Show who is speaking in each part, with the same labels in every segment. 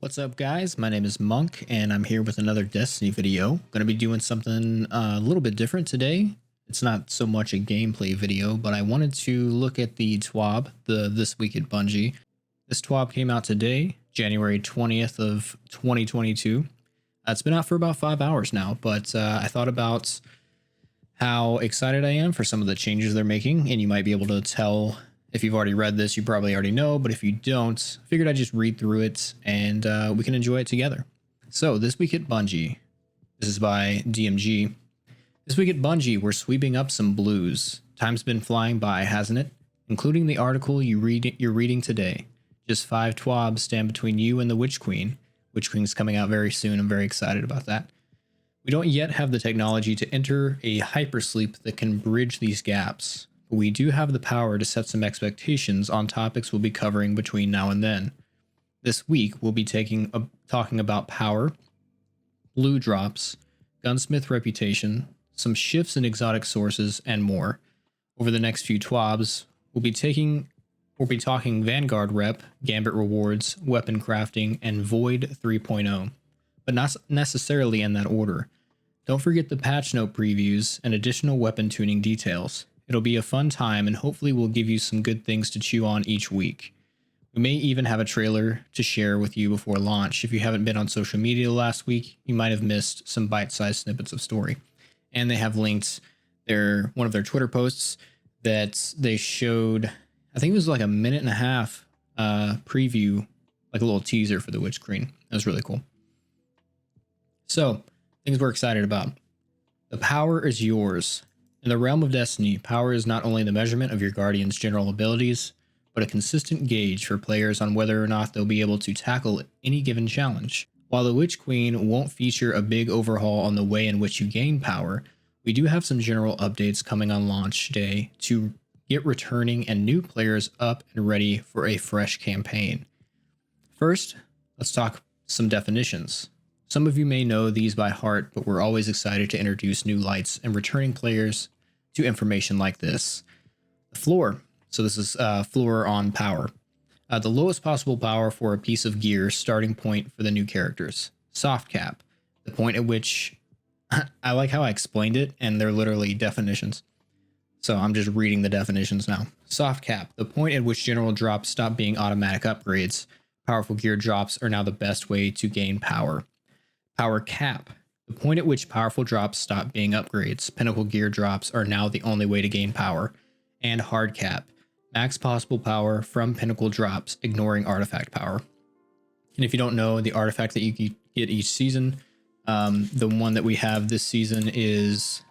Speaker 1: What's up, guys? My name is Monk and I'm here with another Destiny video. Going to be doing something a little bit different today. It's not so much a gameplay video, but I wanted to look at the TWAB, the This Week at Bungie. This TWAB came out today, January 20th of 2022. It's been out for about 5 hours now, but I thought about how excited I am for some of the changes they're making, and you might be able to tell. If you've already read this, you probably already know, but if you don't, figured I'd just read through it and we can enjoy it together. So, This Week at Bungie. This is by DMG. This week at Bungie, we're sweeping up some blues. Time's been flying by, hasn't it? Including the article you're reading today. Just 5 TWABs stand between you and the Witch Queen. Witch Queen's coming out very soon. I'm very excited about that. We don't yet have the technology to enter a hypersleep that can bridge these gaps. But we do have the power to set some expectations on topics we'll be covering between now and then. This week, we'll be talking about power, blue drops, gunsmith reputation, some shifts in exotic sources, and more. Over the next few TWABs, we'll be talking Vanguard rep, Gambit rewards, weapon crafting, and Void 3.0, but not necessarily in that order. Don't forget the patch note previews and additional weapon tuning details. It'll be a fun time and hopefully we'll give you some good things to chew on each week. We may even have a trailer to share with you before launch. If you haven't been on social media last week, you might have missed some bite-sized snippets of story. And they have linked one of their Twitter posts that they showed, I think it was like a minute and a half preview, like a little teaser for the Witch Queen. That was really cool. So, things we're excited about. The power is yours. In the realm of Destiny, power is not only the measurement of your Guardian's general abilities, but a consistent gauge for players on whether or not they'll be able to tackle any given challenge. While the Witch Queen won't feature a big overhaul on the way in which you gain power, we do have some general updates coming on launch day to get returning and new players up and ready for a fresh campaign. First, let's talk some definitions. Some of you may know these by heart, but we're always excited to introduce new lights and returning players to information like this. The floor. So this is floor on power. The lowest possible power for a piece of gear, starting point for the new characters. Soft cap. The point at which... I like how I explained it, and they're literally definitions. So I'm just reading the definitions now. Soft cap. The point at which general drops stop being automatic upgrades. Powerful gear drops are now the best way to gain power. Power cap. The point at which powerful drops stop being upgrades. Pinnacle gear drops are now the only way to gain power. And hard cap. Max possible power from pinnacle drops, ignoring artifact power. And if you don't know, the artifact that you get each season, the one that we have this season is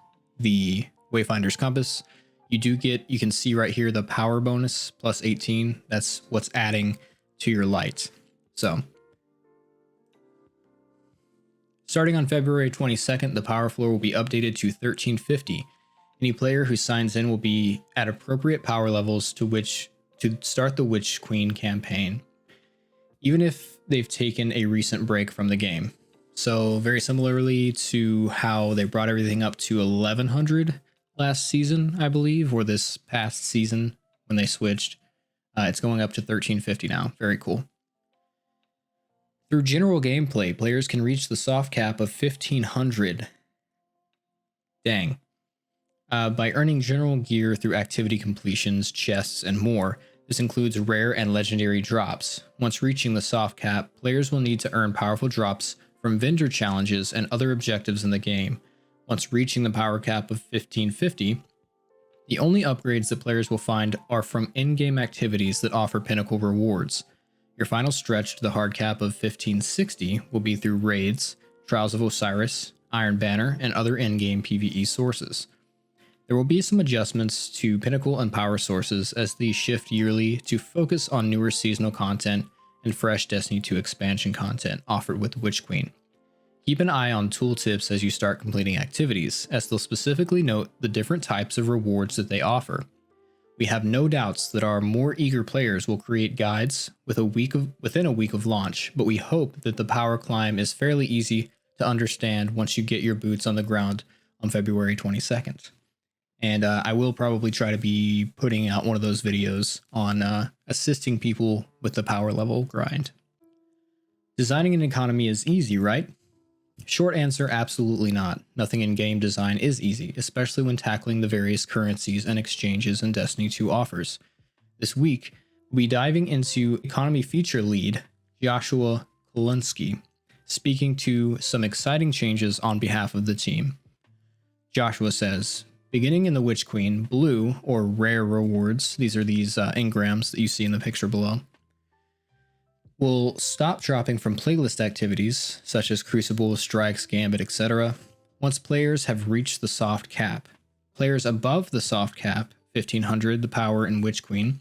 Speaker 1: the Wayfinder's Compass. You can see right here the power bonus plus 18. That's what's adding to your light. So... starting on February 22nd, the power floor will be updated to 1350. Any player who signs in will be at appropriate power levels to start the Witch Queen campaign, even if they've taken a recent break from the game. So very similarly to how they brought everything up to 1100 last season, I believe, or this past season when they switched, it's going up to 1350 now. Very cool. Through general gameplay, players can reach the soft cap of 1500. Dang. By earning general gear through activity completions, chests, and more. This includes rare and legendary drops. Once reaching the soft cap, players will need to earn powerful drops from vendor challenges and other objectives in the game. Once reaching the power cap of 1550, the only upgrades that players will find are from in-game activities that offer pinnacle rewards. Your final stretch to the hard cap of 1560 will be through raids, Trials of Osiris, Iron Banner, and other in-game PvE sources. There will be some adjustments to pinnacle and power sources as these shift yearly to focus on newer seasonal content and fresh Destiny 2 expansion content offered with the Witch Queen. Keep an eye on tooltips as you start completing activities, as they'll specifically note the different types of rewards that they offer. We have no doubts that our more eager players will create guides within a week of launch, but we hope that the power climb is fairly easy to understand once you get your boots on the ground on February 22nd. And I will probably try to be putting out one of those videos on assisting people with the power level grind. Designing an economy is easy, right? Short answer, absolutely not. Nothing in game design is easy, especially when tackling the various currencies and exchanges in Destiny 2 offers. This week, we'll be diving into economy feature lead Joshua Kolunski, speaking to some exciting changes on behalf of the team. Joshua says, beginning in the Witch Queen, blue, or rare rewards, these are these engrams that you see in the picture below, will stop dropping from playlist activities, such as Crucible, Strikes, Gambit, etc., once players have reached the soft cap. Players above the soft cap, 1500, the power in Witch Queen,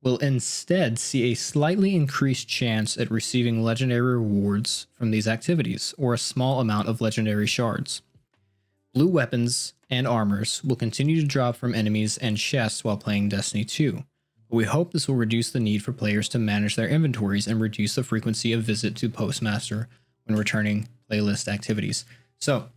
Speaker 1: will instead see a slightly increased chance at receiving legendary rewards from these activities, or a small amount of legendary shards. Blue weapons and armors will continue to drop from enemies and chests while playing Destiny 2, but we hope this will reduce the need for players to manage their inventories and reduce the frequency of visit to Postmaster when returning playlist activities. So,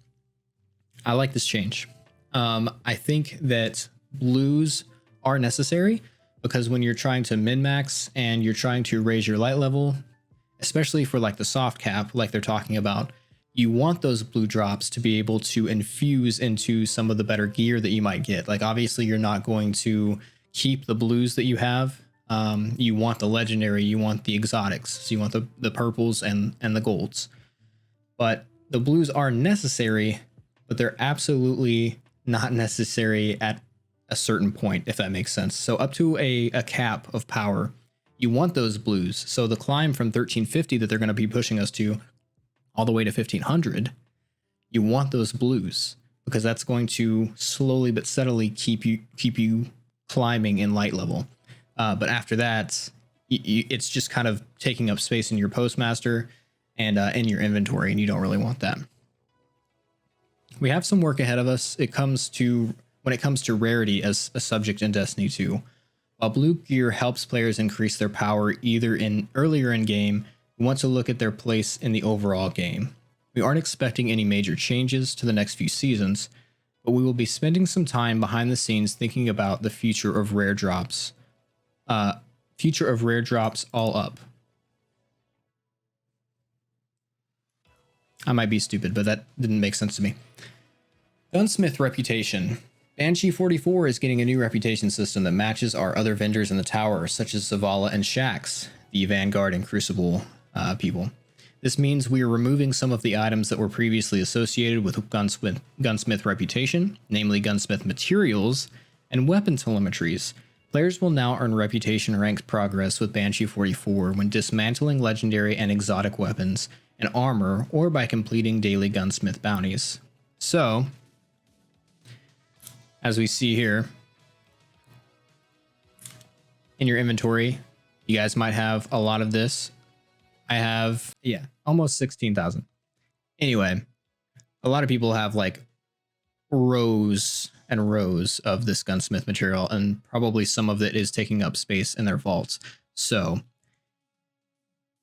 Speaker 1: I like this change. I think that blues are necessary because when you're trying to min-max and you're trying to raise your light level, especially for like the soft cap, like they're talking about, you want those blue drops to be able to infuse into some of the better gear that you might get. Like obviously you're not going to keep the blues that you have. You want the legendary, you want the exotics. So you want the purples and the golds. But the blues are necessary, but they're absolutely not necessary at a certain point, if that makes sense. So up to a cap of power, you want those blues. So the climb from 1350 that they're going to be pushing us to all the way to 1500, you want those blues because that's going to slowly but steadily keep you climbing in light level. But after that, it's just kind of taking up space in your postmaster and in your inventory, and you don't really want that. We have some work ahead of us. When it comes to rarity as a subject in Destiny 2. While blue gear helps players increase their power either earlier in game, we want to look at their place in the overall game. We aren't expecting any major changes to the next few seasons, but we will be spending some time behind the scenes thinking about the future of rare drops. Future of rare drops all up. I might be stupid, but that didn't make sense to me. Gunsmith reputation. Banshee 44 is getting a new reputation system that matches our other vendors in the tower, such as Zavala and Shaxx, the Vanguard and Crucible people. This means we are removing some of the items that were previously associated with gunsmith reputation, namely gunsmith materials and weapon telemetries. Players will now earn reputation ranked progress with Banshee 44 when dismantling legendary and exotic weapons and armor, or by completing daily gunsmith bounties. So, as we see here, in your inventory, you guys might have a lot of this. I have, almost 16,000. Anyway, a lot of people have like rows and rows of this gunsmith material, and probably some of it is taking up space in their vaults. So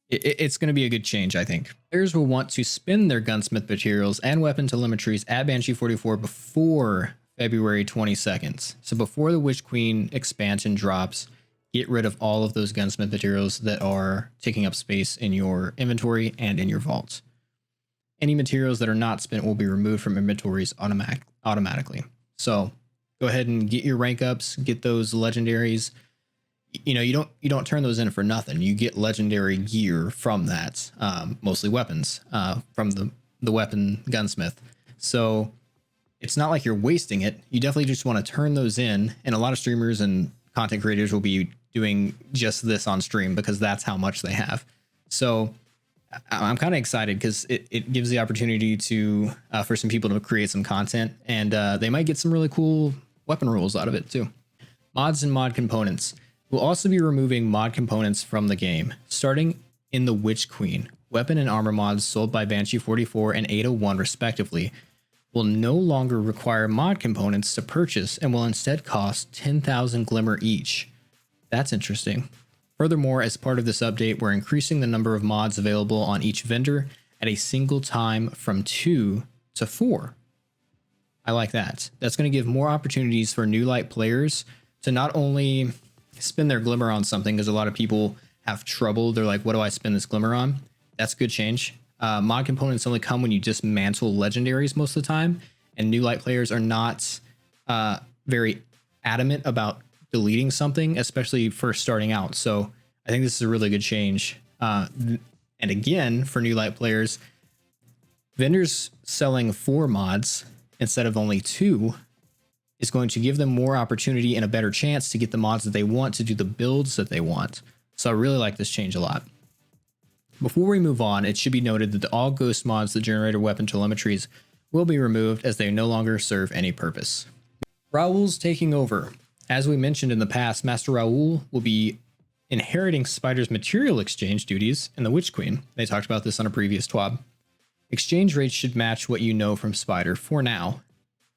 Speaker 1: it's going to be a good change, I think. Players will want to spend their gunsmith materials and weapon telemetries at Banshee 44 before February 22nd. So before the Witch Queen expansion drops, get rid of all of those gunsmith materials that are taking up space in your inventory and in your vaults. Any materials that are not spent will be removed from inventories automatically. So go ahead and get your rank ups, get those legendaries. You know, you don't turn those in for nothing. You get legendary gear from that, mostly weapons, from the weapon gunsmith. So it's not like you're wasting it. You definitely just want to turn those in, and a lot of streamers and content creators will be doing just this on stream because that's how much they have. So I'm kind of excited because it gives the opportunity to for some people to create some content, and they might get some really cool weapon rules out of it too. Mods and mod components. We'll also be removing mod components from the game, starting in the Witch Queen. Weapon and armor mods sold by Banshee 44 and 801 respectively will no longer require mod components to purchase and will instead cost 10,000 glimmer each. That's interesting. Furthermore, as part of this update, we're increasing the number of mods available on each vendor at a single time from 2 to 4. I like that. That's going to give more opportunities for new light players to not only spend their glimmer on something, because a lot of people have trouble. They're like, what do I spend this glimmer on? That's a good change. Mod components only come when you dismantle legendaries most of the time, and new light players are not very adamant about deleting something, especially first starting out. So I think this is a really good change. And again, for new light players, vendors selling 4 mods instead of only 2 is going to give them more opportunity and a better chance to get the mods that they want to do the builds that they want. So I really like this change a lot. Before we move on, it should be noted that all ghost mods that generate weapon telemetries will be removed as they no longer serve any purpose. Raoul's taking over. As we mentioned in the past, Master Raoul will be inheriting Spider's material exchange duties and the Witch Queen. They talked about this on a previous TWAB. Exchange rates should match what you know from Spider for now,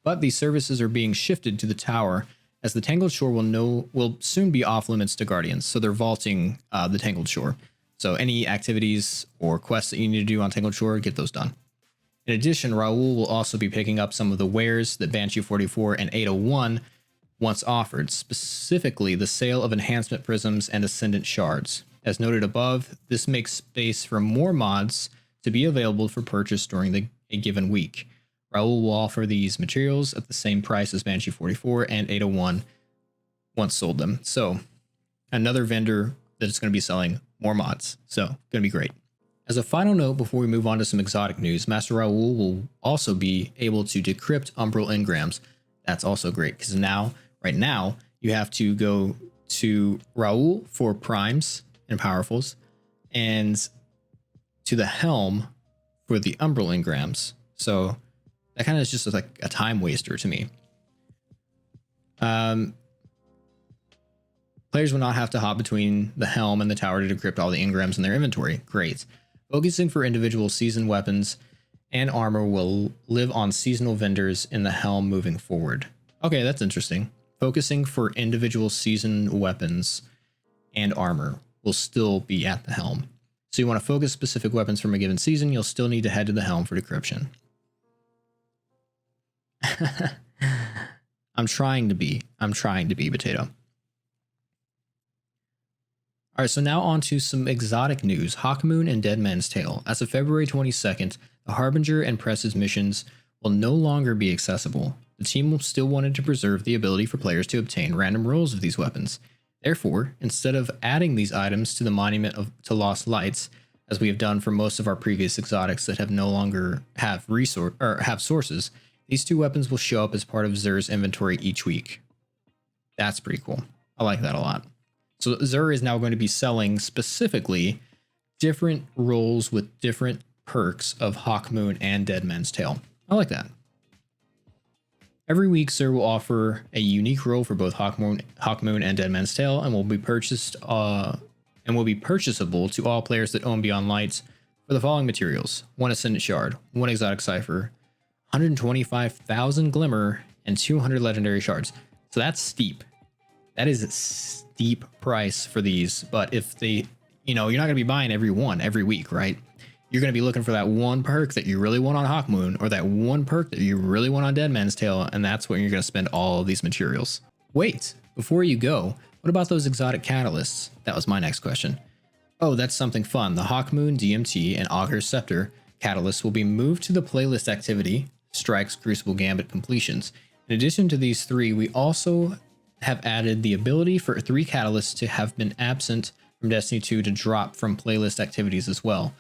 Speaker 1: but these services are being shifted to the tower as the Tangled Shore will soon be off limits to Guardians, so they're vaulting the Tangled Shore. So any activities or quests that you need to do on Tangled Shore, get those done. In addition, Raoul will also be picking up some of the wares that Banshee 44 and 801 once offered, specifically the sale of enhancement prisms and ascendant shards. As noted above, this makes space for more mods to be available for purchase during a given week. Raoul will offer these materials at the same price as Banshee 44 and 801 once sold them. So another vendor that is going to be selling more mods. So going to be great. As a final note before we move on to some exotic news, Master Raoul will also be able to decrypt Umbral engrams. That's also great because right now, you have to go to Raoul for primes and powerfuls and to the helm for the Umbral engrams. So that kind of is just like a time waster to me. Players will not have to hop between the helm and the tower to decrypt all the engrams in their inventory. Great. Focusing for individual season weapons and armor will live on seasonal vendors in the helm moving forward. Okay, that's interesting. Focusing for individual season weapons and armor will still be at the helm. So you want to focus specific weapons from a given season, you'll still need to head to the helm for decryption. I'm trying to be potato. All right, so now on to some exotic news. Hawkmoon and Dead Man's Tale. As of February 22nd, the Harbinger and Press's missions will no longer be accessible. The team will still wanted to preserve the ability for players to obtain random rolls of these weapons. Therefore, instead of adding these items to the Monument to Lost Lights, as we have done for most of our previous exotics that have no longer have sources, these 2 weapons will show up as part of Xur's inventory each week. That's pretty cool. I like that a lot. So Xur is now going to be selling specifically different rolls with different perks of Hawkmoon and Dead Man's Tale. I like that. Every week, Xur will offer a unique roll for both Hawkmoon and Dead Man's Tale, and will be purchasable to all players that own Beyond Lights for the following materials: 1 Ascendant Shard, 1 Exotic Cipher, 125,000 Glimmer, and 200 Legendary Shards. So that's steep. That is a steep price for these, but if you're not going to be buying every week, right? You're going to be looking for that one perk that you really want on Hawkmoon, or that one perk that you really want on Dead Man's Tale, and that's when you're going to spend all of these materials. Wait, before you go, what about those exotic catalysts? That was my next question. Oh, that's something fun. The Hawkmoon, DMT, and Augur's Scepter catalysts will be moved to the playlist activity, Strikes, Crucible, Gambit completions. In addition to these 3, we also have added the ability for 3 catalysts to have been absent from Destiny 2 to drop from playlist activities as well.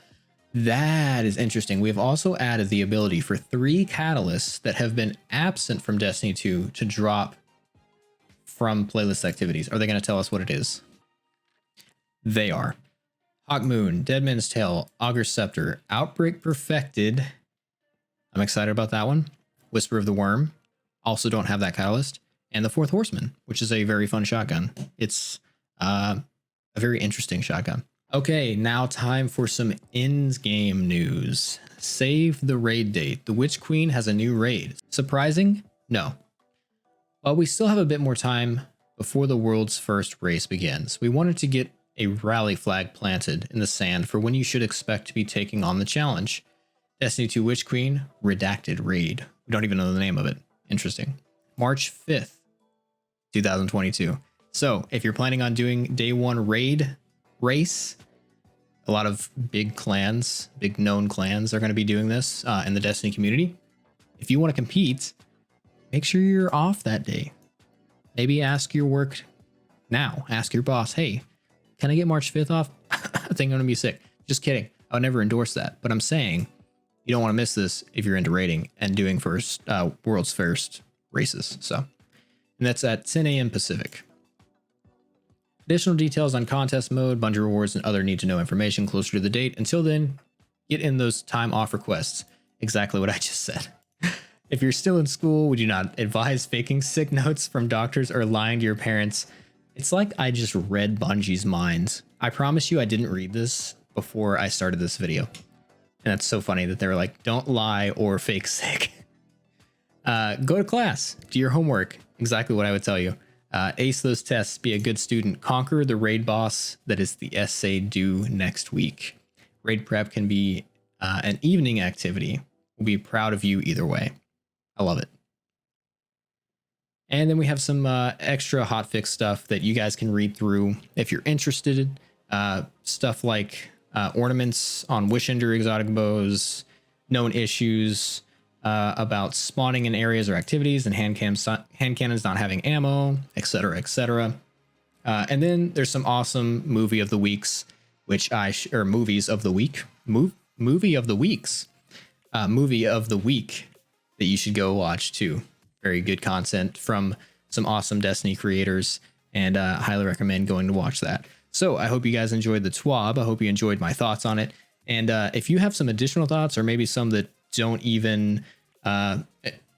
Speaker 1: That is interesting. We have also added the ability for 3 catalysts that have been absent from Destiny 2 to drop from playlist activities. Are they going to tell us what it is? They are. Hawkmoon, Dead Man's Tale, Augur's Scepter, Outbreak Perfected. I'm excited about that one. Whisper of the Worm. Also don't have that catalyst. And the 4th Horseman, which is a very fun shotgun. It's a very interesting shotgun. Okay, now time for some Endgame news. Save the raid date. The Witch Queen has a new raid. Surprising? No. While we still have a bit more time before the world's first race begins, we wanted to get a rally flag planted in the sand for when you should expect to be taking on the challenge. Destiny 2 Witch Queen, Redacted Raid. We don't even know the name of it. Interesting. March 5th, 2022. So if you're planning on doing day 1 raid race, A lot of big clans, big known clans are going to be doing this in the Destiny community. If you want to compete, make sure you're off that day. Maybe ask your work now. Ask your boss, hey, can I get March 5th off? I think I'm going to be sick. Just kidding. I would never endorse that. But I'm saying you don't want to miss this if you're into raiding and doing world's first races. So, and that's at 10 a.m. Pacific. Additional details on contest mode, Bungie rewards, and other need-to-know information closer to the date. Until then, get in those time off requests. Exactly what I just said. If you're still in school, we do not advise faking sick notes from doctors or lying to your parents. It's like I just read Bungie's minds. I promise you I didn't read this before I started this video. And that's so funny that they were like, don't lie or fake sick. Go to class, do your homework. Exactly what I would tell you. Ace those tests, be a good student, conquer the raid boss that is the essay due next week. Raid prep can be an evening activity. We'll be proud of you either way. I love it. And then we have some extra hotfix stuff that you guys can read through if you're interested. Stuff like ornaments on Wishender exotic bows, known issues about spawning in areas or activities, and hand cannons not having ammo, etc., etc. And then there's some awesome movie of the weeks, movies of the week, movie of the weeks, movie of the week that you should go watch too. Very good content from some awesome Destiny creators, and I highly recommend going to watch that. So I hope you guys enjoyed the TWAB. I hope you enjoyed my thoughts on it. And if you have some additional thoughts, or maybe some that don't even are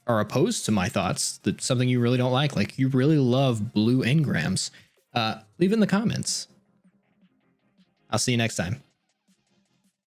Speaker 1: opposed to my thoughts, that something you really don't like you really love blue engrams, leave it in the comments. I'll see you next time.